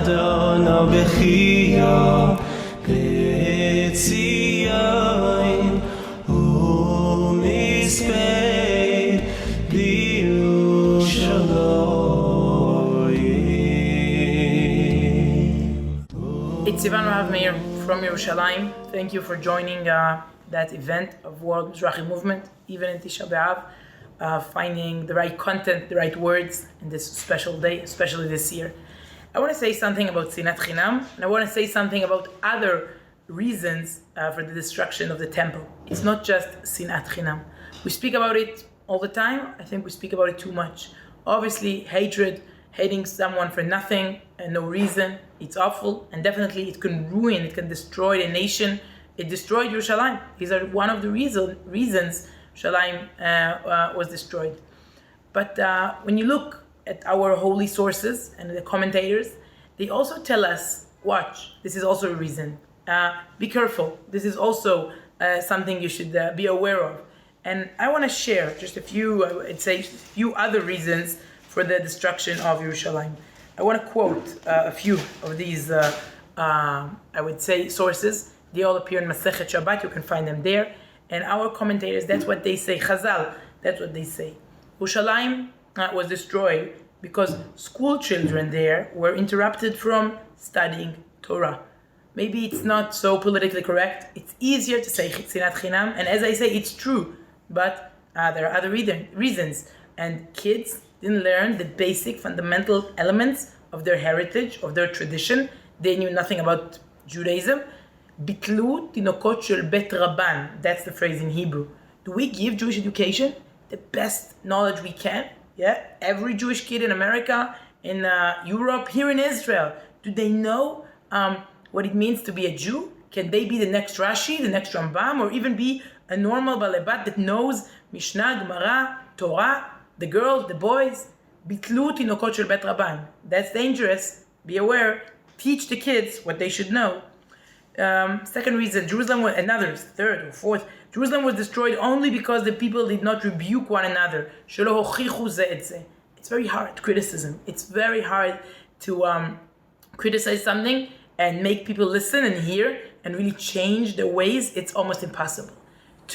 אדונו בחייה לציון ומספד בירושלים. It's Sivan Rahav-Meir from Yerushalayim. Thank you for joining that event of World Mizrahi Movement, even in Tisha BeAv, finding the right content, the right words in this special day, especially this year. I want to say something about Sinat Chinam, and I want to say something about other reasons for the destruction of the temple. It's not just Sinat Chinam. We speak about it all the time. I think we speak about it too much. Obviously, hatred, hating someone for nothing and no reason, it's awful, and definitely it can ruin, it can destroy a nation. It destroyed Yerushalayim. These are one of the reasons Yerushalayim was destroyed. But when you look at our holy sources and the commentators, they also tell us, watch, this is also a reason. Be careful. This is also something you should be aware of. And I want to share just a few, I'd say, other reasons for the destruction of Yerushalayim. I want to quote a few of these, I would say, sources. They all appear in Mensaje Shabbat. You can find them there. And our commentators, that's what they say. Chazal, that's what they say. Yerushalayim was destroyed because school children there were interrupted from studying Torah. Maybe it's not so politically correct. It's easier to say Sinat Chinam, and as I say, it's true. But there are other reasons. And kids didn't learn the basic fundamental elements of their heritage, of their tradition. They knew nothing about Judaism. Bitlu tinokot shel bet rabban. That's the phrase in Hebrew. Do we give Jewish education the best knowledge we can? Yeah, every Jewish kid in America, in Europe, here in Israel, do they know what it means to be a Jew? Can they be the next Rashi, the next Rambam, or even be a normal balebat that knows Mishnah, Gemara, Torah, the girls, the boys? Bitlu tinokot shel bet rabban. That's dangerous. Be aware. Teach the kids what they should know. Second reason, Jerusalem was another, third or fourth. Jerusalem was destroyed only because the people did not rebuke one another. It's very hard, criticism. It's very hard to criticize something and make people listen and hear and really change their ways. It's almost impossible.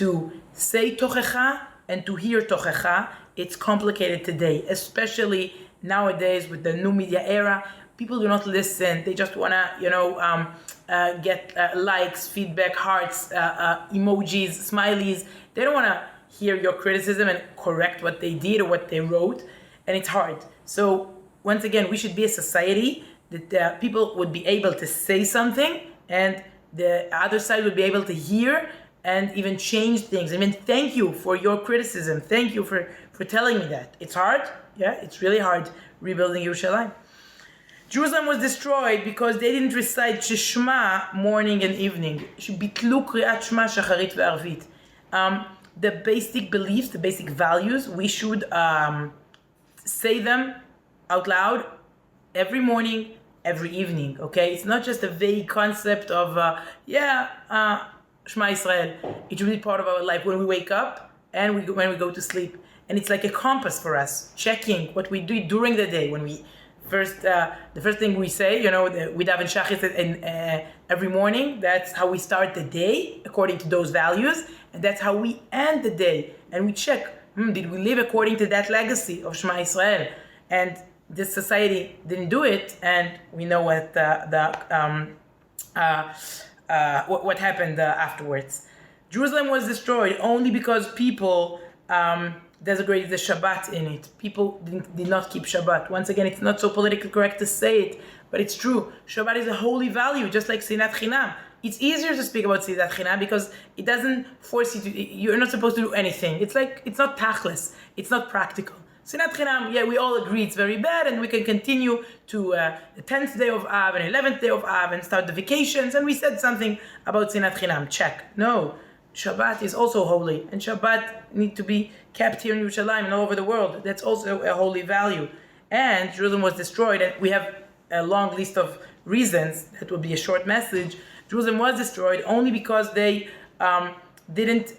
To say tochecha and to hear tochecha, it's complicated today, especially nowadays with the new media era. People do not listen. They just want to, get likes, feedback, hearts, emojis, smileys. They don't want to hear your criticism and correct what they did or what they wrote. And it's hard. So once again, we should be a society that people would be able to say something and the other side would be able to hear and even change things. I mean, thank you for your criticism. Thank you for telling me that. It's hard. Yeah, it's really hard rebuilding Yerushalayim. Jerusalem was destroyed because they didn't recite Shema morning and evening. Bitlu kriyat Shema shacharit ve'arvit. The basic beliefs, the basic values, we should say them out loud every morning, every evening. Okay, it's not just a vague concept of Shema Israel. It should be part of our life when we wake up and when we go to sleep. And it's like a compass for us, checking what we do during the day. When we the first thing we say, we daven shachis every morning. That's how we start the day according to those values, and that's how we end the day. And we check, did we live according to that legacy of Shema Israel? And this society didn't do it, and we know what happened afterwards. Jerusalem was destroyed only because people desecrated the Shabbat in it. People did not keep Shabbat. Once again, it's not so politically correct to say it, but it's true. Shabbat is a holy value, just like Sinat Chinam. It's easier to speak about Sinat Chinam because it doesn't force you to, you're not supposed to do anything. It's not tachlis. It's not practical. Sinat Chinam, we all agree it's very bad, and we can continue to the 10th day of Av and 11th day of Av and start the vacations, and we said something about Sinat Chinam. Check. No. Shabbat is also holy, and Shabbat need to be kept here in Yerushalayim and all over the world. That's also a holy value. And Jerusalem was destroyed, and we have a long list of reasons. That would be a short message. Jerusalem was destroyed only because they didn't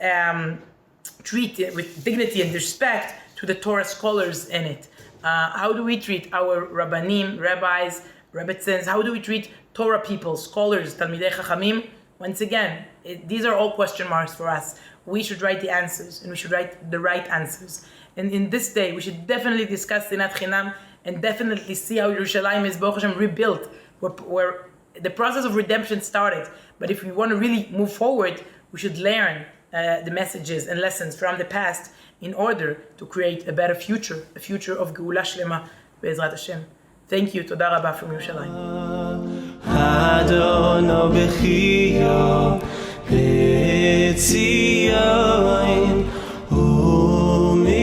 treat it with dignity and respect to the Torah scholars in it. How do we treat our rabbanim, rabbis, Rebbetzins? How do we treat Torah people, scholars, Talmidei Chachamim? Once again, these are all question marks for us. We should write the answers, and we should write the right answers. And in this day, we should definitely discuss Sinat Chinam and definitely see how Yerushalayim is Baruch Hashem rebuilt, where the process of redemption started. But if we want to really move forward, we should learn the messages and lessons from the past in order to create a better future, a future of Geula Shlema Be'ezrat Hashem. Thank you. Toda Rabba from Yerushalayim. Adonai b'chiyah Letzion u'misper